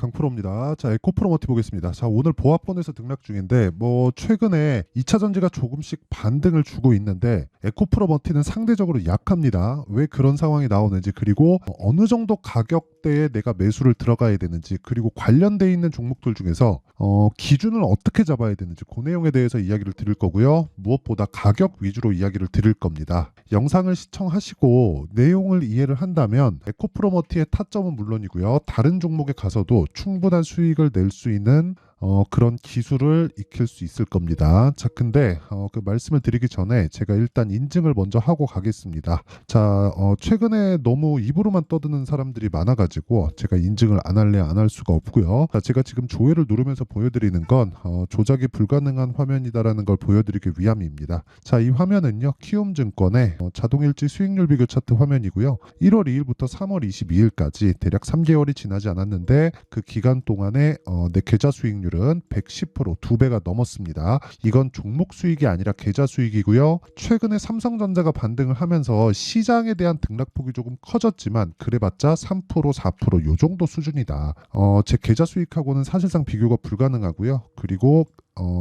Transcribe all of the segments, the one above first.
강프로입니다. 자, 에코프로머티 보겠습니다. 자, 오늘 보합권에서 등락 중인데 최근에 2차 전지가 조금씩 반등을 주고 있는데 에코프로머티는 상대적으로 약합니다. 왜 그런 상황이 나오는지, 그리고 어느 정도 가격대에 내가 매수를 들어가야 되는지, 그리고 관련돼 있는 종목들 중에서 기준을 어떻게 잡아야 되는지, 그 내용에 대해서 이야기를 드릴 거고요. 무엇보다 가격 위주로 이야기를 드릴 겁니다. 영상을 시청하시고 내용을 이해를 한다면 에코프로머티의 타점은 물론이고요, 다른 종목에 가서도 충분한 수익을 낼 수 있는 그런 기술을 익힐 수 있을 겁니다. 자, 근데 그 말씀을 드리기 전에 제가 일단 인증을 먼저 하고 가겠습니다. 자, 최근에 너무 입으로만 떠드는 사람들이 많아가지고 제가 인증을 안 할래 안 할 수가 없고요. 자, 제가 지금 조회를 누르면서 보여드리는 건 조작이 불가능한 화면이다라는 걸 보여드리기 위함입니다. 자, 이 화면은요, 키움증권의 자동일지 수익률 비교 차트 화면이고요. 1월 2일부터 3월 22일까지 대략 3개월이 지나지 않았는데 그 기간 동안에 내 계좌 수익률 은 110%, 2배가 넘었습니다. 이건 종목 수익이 아니라 계좌 수익이고요. 최근에 삼성전자가 반등을 하면서 시장에 대한 등락폭이 조금 커졌지만 그래봤자 3%, 4% 요 정도 수준이다. 제 계좌 수익하고는 사실상 비교가 불가능하고요. 그리고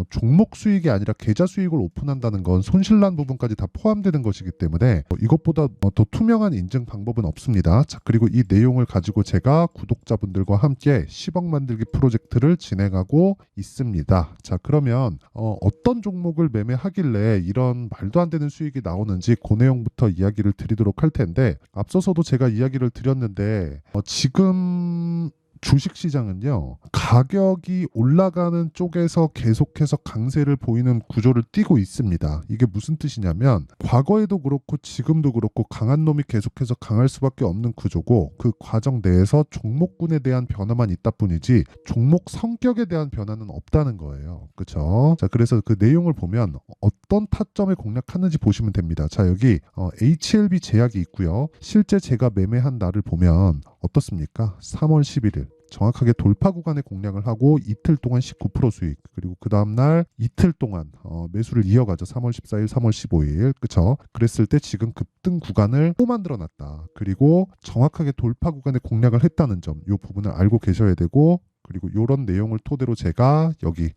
종목 수익이 아니라 계좌 수익을 오픈한다는 건 손실난 부분까지 다 포함되는 것이기 때문에 이것보다 더 투명한 인증 방법은 없습니다. 자, 그리고 이 내용을 가지고 제가 구독자분들과 함께 10억 만들기 프로젝트를 진행하고 있습니다. 자, 그러면 어떤 종목을 매매하길래 이런 말도 안 되는 수익이 나오는지 그 내용부터 이야기를 드리도록 할 텐데, 앞서서도 제가 이야기를 드렸는데 지금 주식시장은요, 가격이 올라가는 쪽에서 계속해서 강세를 보이는 구조를 띠고 있습니다. 이게 무슨 뜻이냐면 과거에도 그렇고 지금도 그렇고 강한 놈이 계속해서 강할 수밖에 없는 구조고, 그 과정 내에서 종목군에 대한 변화만 있다 뿐이지 종목 성격에 대한 변화는 없다는 거예요. 그렇죠? 자, 그래서 그 내용을 보면 어떤 타점에 공략하는지 보시면 됩니다. 자, 여기 HLB 제약이 있고요. 실제 제가 매매한 날을 보면 어떻습니까? 3월 11일 정확하게 돌파 구간에 공략을 하고 이틀 동안 19% 수익, 그리고 그 다음날 이틀 동안 매수를 이어가죠. 3월 14일, 3월 15일. 그쵸? 그랬을 때 지금 급등 구간을 또 만들어 놨다. 그리고 정확하게 돌파 구간에 공략을 했다는 점, 이 부분을 알고 계셔야 되고, 그리고 이런 내용을 토대로 제가 여기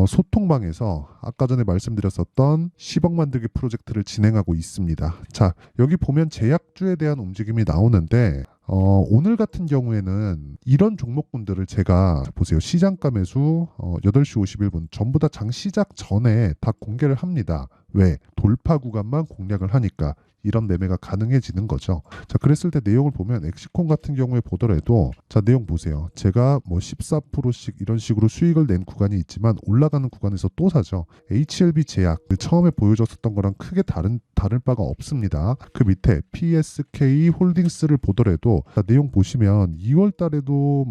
소통방에서 아까 전에 말씀드렸었던 10억 만들기 프로젝트를 진행하고 있습니다. 자, 여기 보면 제약주에 대한 움직임이 나오는데 오늘 같은 경우에는 이런 종목군들을 제가 보세요. 시장가 매수 8시 51분 전부 다 장 시작 전에 다 공개를 합니다. 왜? 돌파 구간만 공략을 하니까 이런 매매가 가능해지는 거죠. 자, 그랬을 때 내용을 보면 엑시콘 같은 경우에 보더라도, 자, 내용 보세요. 제가 14%씩 이런 식으로 수익을 낸 구간이 있지만 올라가는 구간에서 또 사죠. HLB 제약, 그 처음에 보여줬었던 거랑 크게 다를 바가 없습니다. 그 밑에 PSK 홀딩스를 보더라도, 자, 내용 보시면 2월 달에도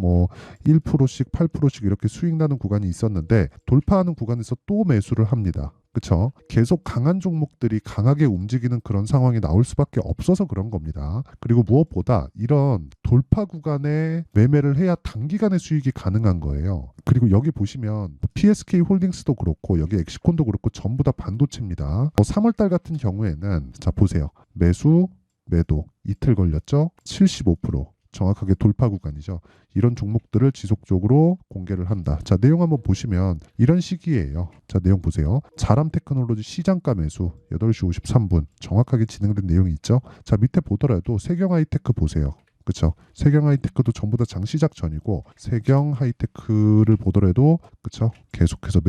1%씩 8%씩 이렇게 수익 나는 구간이 있었는데 돌파하는 구간에서 또 매수를 합니다. 그쵸? 계속 강한 종목들이 강하게 움직이는 그런 상황이 나올 수밖에 없어서 그런 겁니다. 그리고 무엇보다 이런 돌파 구간에 매매를 해야 단기간에 수익이 가능한 거예요. 그리고 여기 보시면 PSK 홀딩스도 그렇고 여기 엑시콘도 그렇고 전부 다 반도체입니다. 3월달 같은 경우에는 자, 보세요. 매수, 매도 이틀 걸렸죠? 75%. 정확하게 돌파 구간이죠. 이런 종목들을 지속적으로 공개를 한다. 자, 내용 한번 보시면 이런 시기예요. 자, 내용 보세요. 자람 테크놀로지 시장가 매수 8시 53분 정확하게 진행된 내용이 있죠. 자, 밑에 보더라도 세경 하이테크 보세요. 그쵸? 세경 하이테크도 전부 다 장 시작 전이고, 세경 하이테크를 보더라도 그쵸? 계속해서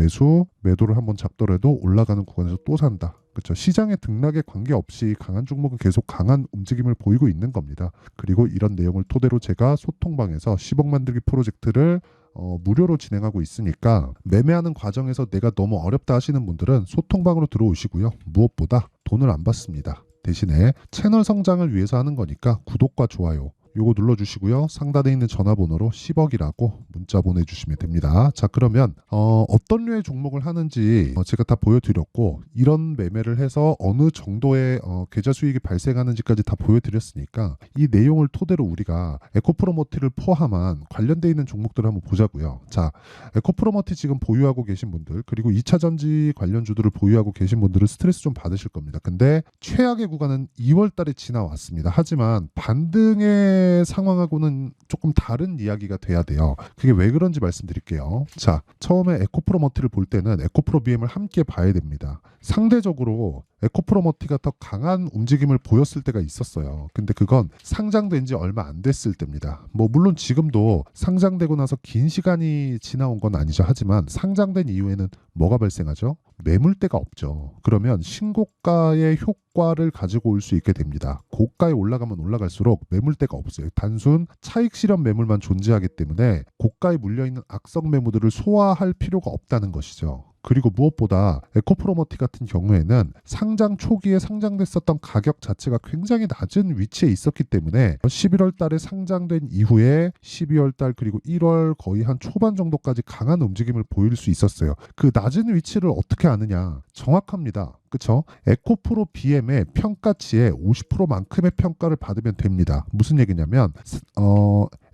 매도를 한번 잡더라도 올라가는 구간에서 또 산다. 그렇죠. 시장의 등락에 관계없이 강한 종목은 계속 강한 움직임을 보이고 있는 겁니다. 그리고 이런 내용을 토대로 제가 소통방에서 10억 만들기 프로젝트를 무료로 진행하고 있으니까 매매하는 과정에서 내가 너무 어렵다 하시는 분들은 소통방으로 들어오시고요. 무엇보다 돈을 안 받습니다. 대신에 채널 성장을 위해서 하는 거니까 구독과 좋아요 요거 눌러주시고요. 상단에 있는 전화번호로 10억이라고 문자 보내주시면 됩니다. 자, 그러면 어떤 류의 종목을 하는지 제가 다 보여드렸고, 이런 매매를 해서 어느 정도의 계좌 수익이 발생하는지까지 다 보여드렸으니까 이 내용을 토대로 우리가 에코프로머티를 포함한 관련되어 있는 종목들을 한번 보자고요. 자, 에코프로머티 지금 보유하고 계신 분들, 그리고 2차전지 관련주들을 보유하고 계신 분들은 스트레스 좀 받으실 겁니다. 근데 최악의 구간은 2월 달에 지나왔습니다. 하지만 반등의 최근의 상황하고는 조금 다른 이야기가 돼야 돼요. 그게 왜 그런지 말씀드릴게요. 자, 처음에 에코프로머티를 볼 때는 에코프로비엠을 함께 봐야 됩니다. 상대적으로 에코프로머티가 더 강한 움직임을 보였을 때가 있었어요. 근데 그건 상장된 지 얼마 안 됐을 때입니다. 뭐 물론 지금도 상장되고 나서 긴 시간이 지나온 건 아니죠. 하지만 상장된 이후에는 뭐가 발생하죠? 매물대가 없죠. 그러면 신고가의 효과를 가지고 올 수 있게 됩니다. 고가에 올라가면 올라갈수록 매물대가 없어요. 단순 차익 실현 매물만 존재하기 때문에 고가에 물려있는 악성 매물들을 소화할 필요가 없다는 것이죠. 그리고 무엇보다 에코프로머티 같은 경우에는 상장 초기에 상장됐었던 가격 자체가 굉장히 낮은 위치에 있었기 때문에 11월 달에 상장된 이후에 12월 달 그리고 1월 거의 한 초반 정도까지 강한 움직임을 보일 수 있었어요. 그 낮은 위치를 어떻게 아느냐? 정확합니다. 그쵸? 에코프로 BM의 평가치의 50%만큼의 평가를 받으면 됩니다. 무슨 얘기냐면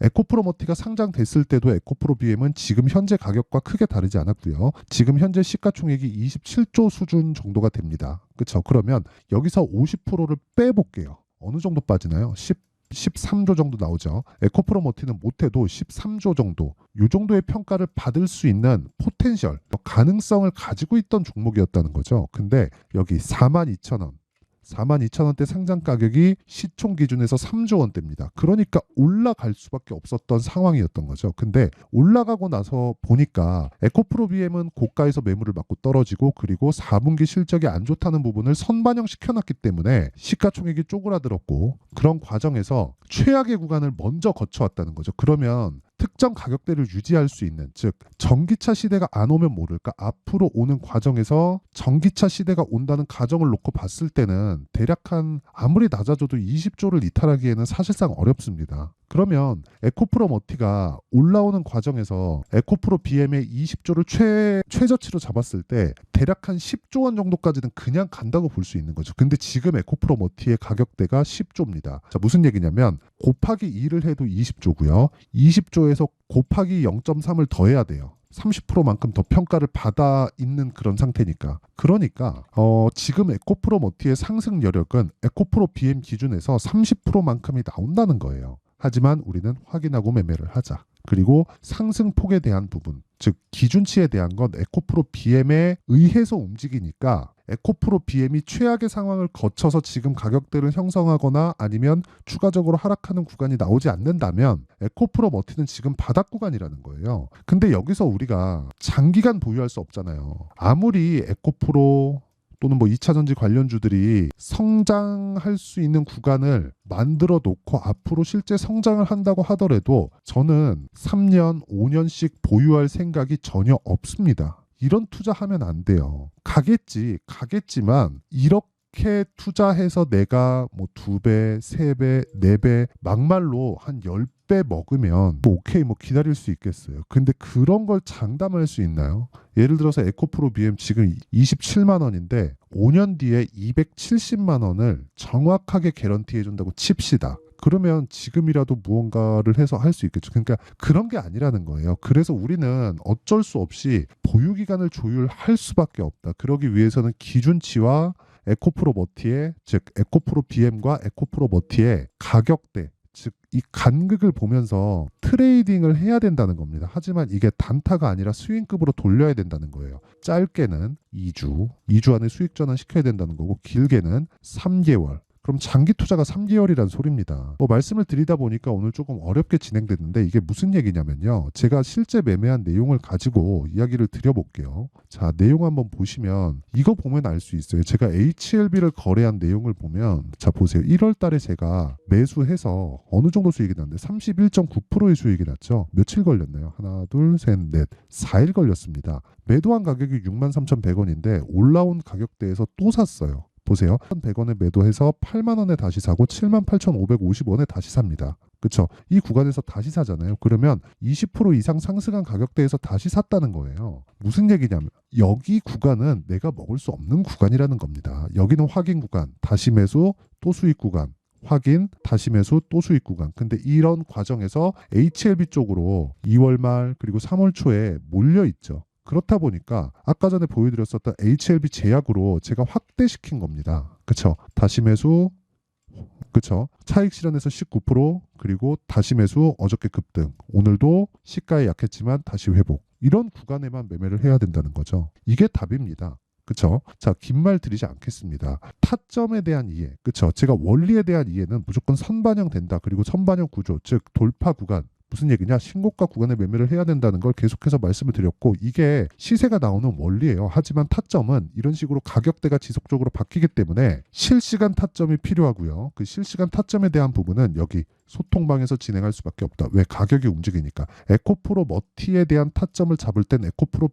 에코프로머티가 상장됐을 때도 에코프로 BM은 지금 현재 가격과 크게 다르지 않았고요. 지금 현재 시가총액이 27조 수준 정도가 됩니다. 그쵸? 그러면 여기서 50%를 빼볼게요. 어느 정도 빠지나요? 13조 정도 나오죠. 에코프로머티는 못해도 13조 정도, 이 정도의 평가를 받을 수 있는 포텐셜, 가능성을 가지고 있던 종목이었다는 거죠. 근데 여기 42,000원, 42,000원대 상장 가격이 시총 기준에서 3조 원대입니다. 그러니까 올라갈 수밖에 없었던 상황이었던 거죠. 근데 올라가고 나서 보니까 에코프로 BM은 고가에서 매물을 맞고 떨어지고 그리고 4분기 실적이 안 좋다는 부분을 선반영시켜놨기 때문에 시가총액이 쪼그라들었고 그런 과정에서 최악의 구간을 먼저 거쳐왔다는 거죠. 그러면 특정 가격대를 유지할 수 있는, 즉 전기차 시대가 안 오면 모를까 앞으로 오는 과정에서 전기차 시대가 온다는 가정을 놓고 봤을 때는 대략 한 아무리 낮아져도 20조를 이탈하기에는 사실상 어렵습니다. 그러면 에코프로머티가 올라오는 과정에서 에코프로 BM의 20조를 최저치로 잡았을 때 대략 한 10조 원 정도까지는 그냥 간다고 볼 수 있는 거죠. 근데 지금 에코프로머티의 가격대가 10조입니다. 자, 무슨 얘기냐면 곱하기 2를 해도 20조고요. 20조에서 곱하기 0.3을 더해야 돼요. 30%만큼 더 평가를 받아 있는 그런 상태니까. 그러니까 지금 에코프로머티의 상승 여력은 에코프로 BM 기준에서 30%만큼이 나온다는 거예요. 하지만 우리는 확인하고 매매를 하자. 그리고 상승폭에 대한 부분, 즉 기준치에 대한 건 에코프로 BM에 의해서 움직이니까 에코프로 BM이 최악의 상황을 거쳐서 지금 가격대를 형성하거나 아니면 추가적으로 하락하는 구간이 나오지 않는다면 에코프로머티는 지금 바닥 구간이라는 거예요. 근데 여기서 우리가 장기간 보유할 수 없잖아요. 아무리 에코프로 또는 뭐 2차전지 관련주들이 성장할 수 있는 구간을 만들어 놓고 앞으로 실제 성장을 한다고 하더라도 저는 3년, 5년씩 보유할 생각이 전혀 없습니다. 이런 투자하면 안 돼요. 가겠지만 이렇게 투자해서 내가 뭐 2배, 3배, 4배 막말로 한 10배 먹으면 뭐 오케이 뭐 기다릴 수 있겠어요. 근데 그런 걸 장담할 수 있나요? 예를 들어서 에코프로 BM 지금 27만 원인데 5년 뒤에 270만 원을 정확하게 개런티 해준다고 칩시다. 그러면 지금이라도 무언가를 해서 할 수 있겠죠. 그러니까 그런 게 아니라는 거예요. 그래서 우리는 어쩔 수 없이 보유기간을 조율할 수밖에 없다. 그러기 위해서는 기준치와 에코프로머티의, 즉 에코프로 BM과 에코프로머티의 가격대, 즉 이 간극을 보면서 트레이딩을 해야 된다는 겁니다. 하지만 이게 단타가 아니라 스윙급으로 돌려야 된다는 거예요. 짧게는 2주 안에 수익 전환 시켜야 된다는 거고 길게는 3개월. 그럼 장기 투자가 3개월이란 소리입니다. 뭐 말씀을 드리다 보니까 오늘 조금 어렵게 진행됐는데 이게 무슨 얘기냐면요. 제가 실제 매매한 내용을 가지고 이야기를 드려볼게요. 자, 내용 한번 보시면 이거 보면 알 수 있어요. 제가 HLB를 거래한 내용을 보면 자 보세요. 1월 달에 제가 매수해서 어느 정도 수익이 났는데 31.9%의 수익이 났죠. 며칠 걸렸나요? 하나, 둘, 셋, 넷, 4일 걸렸습니다. 매도한 가격이 63,100원인데 올라온 가격대에서 또 샀어요. 보세요. 1,100원에 매도해서 8만 원에 다시 사고 78,550원에 다시 삽니다. 그렇죠? 이 구간에서 다시 사잖아요. 그러면 20% 이상 상승한 가격대에서 다시 샀다는 거예요. 무슨 얘기냐면 여기 구간은 내가 먹을 수 없는 구간이라는 겁니다. 여기는 확인 구간, 다시 매수, 또 수익 구간. 확인, 다시 매수, 또 수익 구간. 근데 이런 과정에서 HLB 쪽으로 2월 말 그리고 3월 초에 몰려 있죠. 그렇다 보니까 아까 전에 보여드렸었던 HLB 제약으로 제가 확대시킨 겁니다. 그렇죠? 다시 매수, 그쵸? 차익 실현에서 19%, 그리고 다시 매수 어저께 급등, 오늘도 시가에 약했지만 다시 회복. 이런 구간에만 매매를 해야 된다는 거죠. 이게 답입니다. 그쵸? 자, 긴 말 드리지 않겠습니다. 타점에 대한 이해, 그쵸? 제가 원리에 대한 이해는 무조건 선반영된다. 그리고 선반영 구조, 즉 돌파 구간. 무슨 얘기냐? 신고가 구간에 매매를 해야 된다는 걸 계속해서 말씀을 드렸고, 이게 시세가 나오는 원리예요. 하지만 타점은 이런 식으로 가격대가 지속적으로 바뀌기 때문에 실시간 타점이 필요하고요. 그 실시간 타점에 대한 부분은 여기 소통방에서 진행할 수밖에 없다. 왜? 가격이 움직이니까. 에코프로 머티에 대한 타점을 잡을 땐 에코프로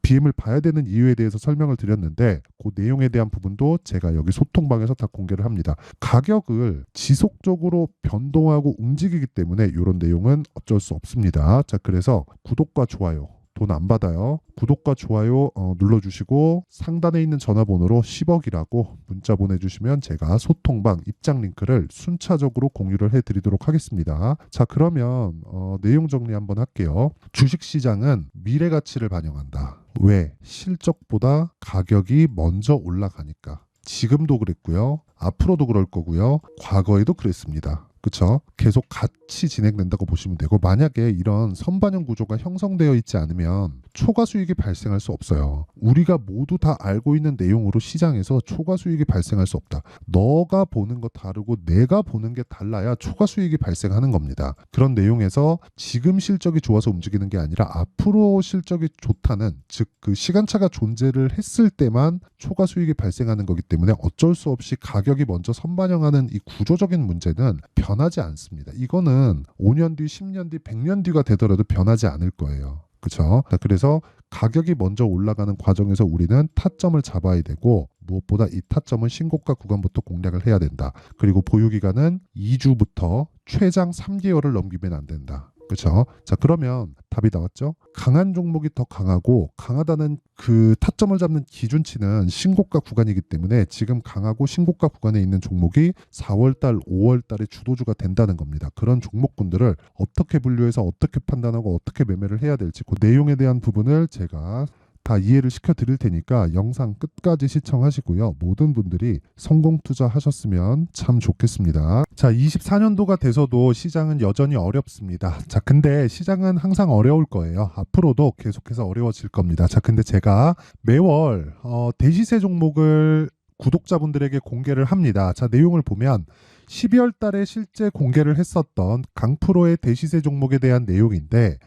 BM을 봐야 되는 이유에 대해서 설명을 드렸는데, 그 내용에 대한 부분도 제가 여기 소통방에서 다 공개를 합니다. 가격을 지속적으로 변동하고 움직이기 때문에 이런 내용은 어쩔 수 없습니다. 자, 그래서 구독과 좋아요, 돈 안 받아요. 구독과 좋아요 눌러주시고 상단에 있는 전화번호로 10억이라고 문자 보내주시면 제가 소통방 입장 링크를 순차적으로 공유를 해드리도록 하겠습니다. 자, 그러면 내용 정리 한번 할게요. 주식시장은 미래 가치를 반영한다. 왜? 실적보다 가격이 먼저 올라가니까. 지금도 그랬고요. 앞으로도 그럴 거고요. 과거에도 그랬습니다. 그쵸? 계속 같이 진행된다고 보시면 되고, 만약에 이런 선반영 구조가 형성되어 있지 않으면 초과 수익이 발생할 수 없어요. 우리가 모두 다 알고 있는 내용으로 시장에서 초과 수익이 발생할 수 없다. 너가 보는 거 다르고 내가 보는 게 달라야 초과 수익이 발생하는 겁니다. 그런 내용에서 지금 실적이 좋아서 움직이는 게 아니라 앞으로 실적이 좋다는, 즉 그 시간차가 존재를 했을 때만 초과 수익이 발생하는 거기 때문에 어쩔 수 없이 가격이 먼저 선반영하는 이 구조적인 문제는 변하지 않습니다. 이거는 5년 뒤, 10년 뒤, 100년 뒤가 되더라도 변하지 않을 거예요. 그렇죠? 그래서 가격이 먼저 올라가는 과정에서 우리는 타점을 잡아야 되고, 무엇보다 이 타점은 신고가 구간부터 공략을 해야 된다. 그리고 보유기간은 2주부터 최장 3개월을 넘기면 안 된다. 그렇죠? 자, 그러면 답이 나왔죠? 강한 종목이 더 강하고, 강하다는 그 타점을 잡는 기준치는 신고가 구간이기 때문에 지금 강하고 신고가 구간에 있는 종목이 4월달, 5월달에 주도주가 된다는 겁니다. 그런 종목군들을 어떻게 분류해서 어떻게 판단하고 어떻게 매매를 해야 될지, 그 내용에 대한 부분을 제가 다 이해를 시켜드릴 테니까 영상 끝까지 시청하시고요. 모든 분들이 성공 투자하셨으면 참 좋겠습니다. 자, 24년도가 돼서도 시장은 여전히 어렵습니다. 자, 근데 시장은 항상 어려울 거예요. 앞으로도 계속해서 어려워질 겁니다. 자, 근데 제가 매월 대시세 종목을 구독자분들에게 공개를 합니다. 자, 내용을 보면 12월 달에 실제 공개를 했었던 강프로의 대시세 종목에 대한 내용인데,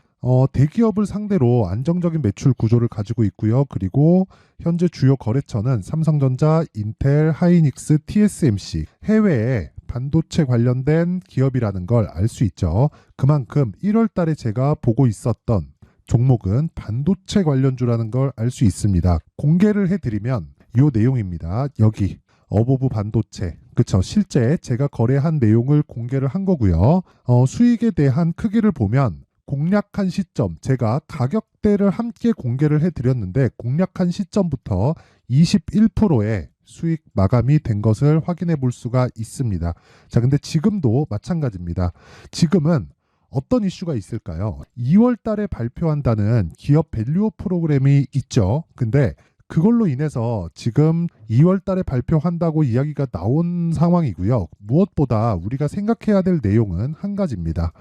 대기업을 상대로 안정적인 매출 구조를 가지고 있고요. 그리고 현재 주요 거래처는 삼성전자, 인텔, 하이닉스, TSMC, 해외에 반도체 관련된 기업이라는 걸 알 수 있죠. 그만큼 1월 달에 제가 보고 있었던 종목은 반도체 관련주라는 걸 알 수 있습니다. 공개를 해드리면 이 내용입니다. 여기 어보브 반도체, 그쵸? 실제 제가 거래한 내용을 공개를 한 거고요. 수익에 대한 크기를 보면 공략한 시점, 제가 가격대를 함께 공개를 해드렸는데 공략한 시점부터 21%의 수익 마감이 된 것을 확인해 볼 수가 있습니다. 자, 근데 지금도 마찬가지입니다. 지금은 어떤 이슈가 있을까요? 2월 달에 발표한다는 기업 밸류업 프로그램이 있죠. 근데 그걸로 인해서 지금 2월 달에 발표한다고 이야기가 나온 상황이고요. 무엇보다 우리가 생각해야 될 내용은 한 가지입니다.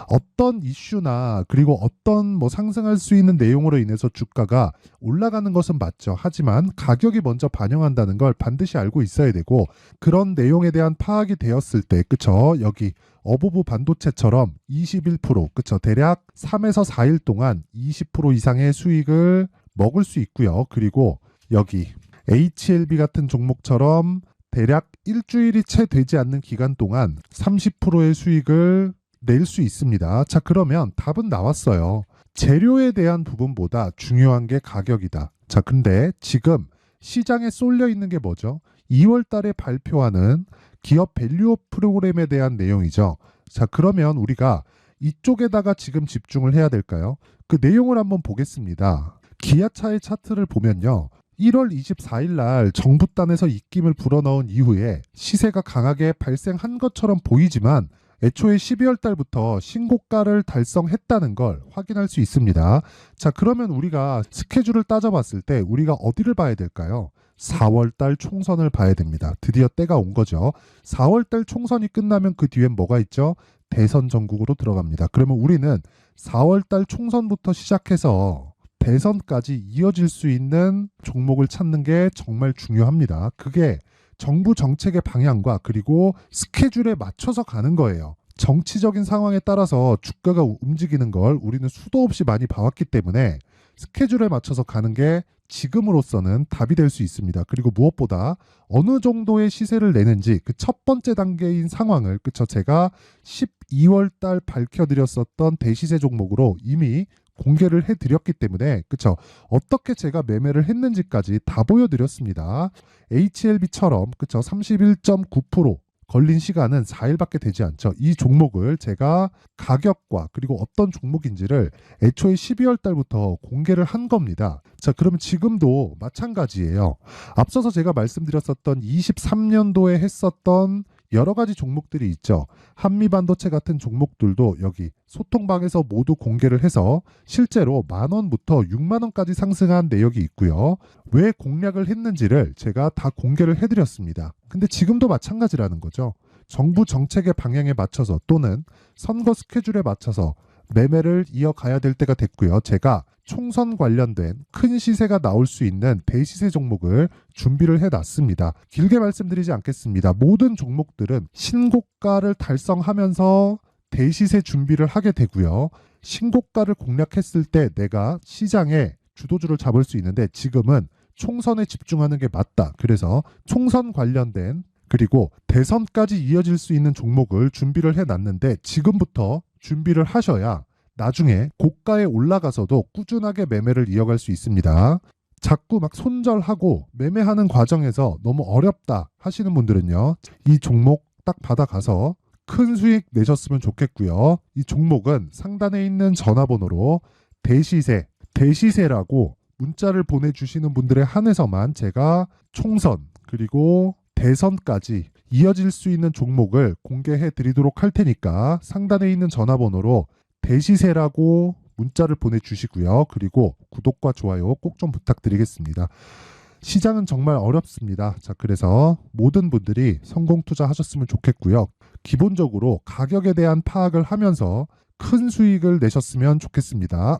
어떤 이슈나 그리고 어떤 상승할 수 있는 내용으로 인해서 주가가 올라가는 것은 맞죠. 하지만 가격이 먼저 반영한다는 걸 반드시 알고 있어야 되고, 그런 내용에 대한 파악이 되었을 때, 그쵸? 여기 어보브 반도체처럼 21%, 그쵸? 대략 3에서 4일 동안 20% 이상의 수익을 먹을 수 있고요. 그리고 여기 HLB 같은 종목처럼 대략 일주일이 채 되지 않는 기간 동안 30%의 수익을 낼 수 있습니다. 자, 그러면 답은 나왔어요. 재료에 대한 부분보다 중요한 게 가격이다. 자, 근데 지금 시장에 쏠려 있는 게 뭐죠? 2월 달에 발표하는 기업 밸류업 프로그램에 대한 내용이죠. 자, 그러면 우리가 이쪽에다가 지금 집중을 해야 될까요? 그 내용을 한번 보겠습니다. 기아차의 차트를 보면요. 1월 24일 날 정부단에서 입김을 불어넣은 이후에 시세가 강하게 발생한 것처럼 보이지만 애초에 12월 달부터 신고가를 달성했다는 걸 확인할 수 있습니다. 자, 그러면 우리가 스케줄을 따져봤을 때 우리가 어디를 봐야 될까요? 4월 달 총선을 봐야 됩니다. 드디어 때가 온 거죠. 4월 달 총선이 끝나면 그 뒤엔 뭐가 있죠? 대선 전국으로 들어갑니다. 그러면 우리는 4월 달 총선부터 시작해서 대선까지 이어질 수 있는 종목을 찾는 게 정말 중요합니다. 그게 정부 정책의 방향과 그리고 스케줄에 맞춰서 가는 거예요. 정치적인 상황에 따라서 주가가 움직이는 걸 우리는 수도 없이 많이 봐왔기 때문에 스케줄에 맞춰서 가는 게 지금으로서는 답이 될 수 있습니다. 그리고 무엇보다 어느 정도의 시세를 내는지 그 첫 번째 단계인 상황을 그쵸 제가 12월 달 밝혀드렸었던 대시세 종목으로 이미 공개를 해드렸기 때문에 그쵸 어떻게 제가 매매를 했는지까지 다 보여드렸습니다. HLB처럼 그쵸 31.9% 걸린 시간은 4일밖에 되지 않죠. 이 종목을 제가 가격과 그리고 어떤 종목인지를 애초에 12월 달부터 공개를 한 겁니다. 자, 그러면 지금도 마찬가지예요. 앞서서 제가 말씀드렸었던 23년도에 했었던 여러 가지 종목들이 있죠. 한미반도체 같은 종목들도 여기 소통방에서 모두 공개를 해서 실제로 10,000원부터 60,000원까지 상승한 내역이 있고요. 왜 공략을 했는지를 제가 다 공개를 해드렸습니다. 근데 지금도 마찬가지라는 거죠. 정부 정책의 방향에 맞춰서 또는 선거 스케줄에 맞춰서 매매를 이어가야 될 때가 됐고요. 제가 총선 관련된 큰 시세가 나올 수 있는 대시세 종목을 준비를 해놨습니다. 길게 말씀드리지 않겠습니다. 모든 종목들은 신고가를 달성하면서 대시세 준비를 하게 되고요. 신고가를 공략했을 때 내가 시장에 주도주를 잡을 수 있는데 지금은 총선에 집중하는 게 맞다. 그래서 총선 관련된 그리고 대선까지 이어질 수 있는 종목을 준비를 해놨는데 지금부터 준비를 하셔야 나중에 고가에 올라가서도 꾸준하게 매매를 이어갈 수 있습니다. 자꾸 막 손절하고 매매하는 과정에서 너무 어렵다 하시는 분들은요. 이 종목 딱 받아가서 큰 수익 내셨으면 좋겠고요. 이 종목은 상단에 있는 전화번호로 대시세라고 문자를 보내주시는 분들에 한해서만 제가 총선 그리고 대선까지 이어질 수 있는 종목을 공개해 드리도록 할 테니까 상단에 있는 전화번호로 대시세라고 문자를 보내주시고요. 그리고 구독과 좋아요 꼭 좀 부탁드리겠습니다. 시장은 정말 어렵습니다. 자, 그래서 모든 분들이 성공 투자하셨으면 좋겠고요. 기본적으로 가격에 대한 파악을 하면서 큰 수익을 내셨으면 좋겠습니다.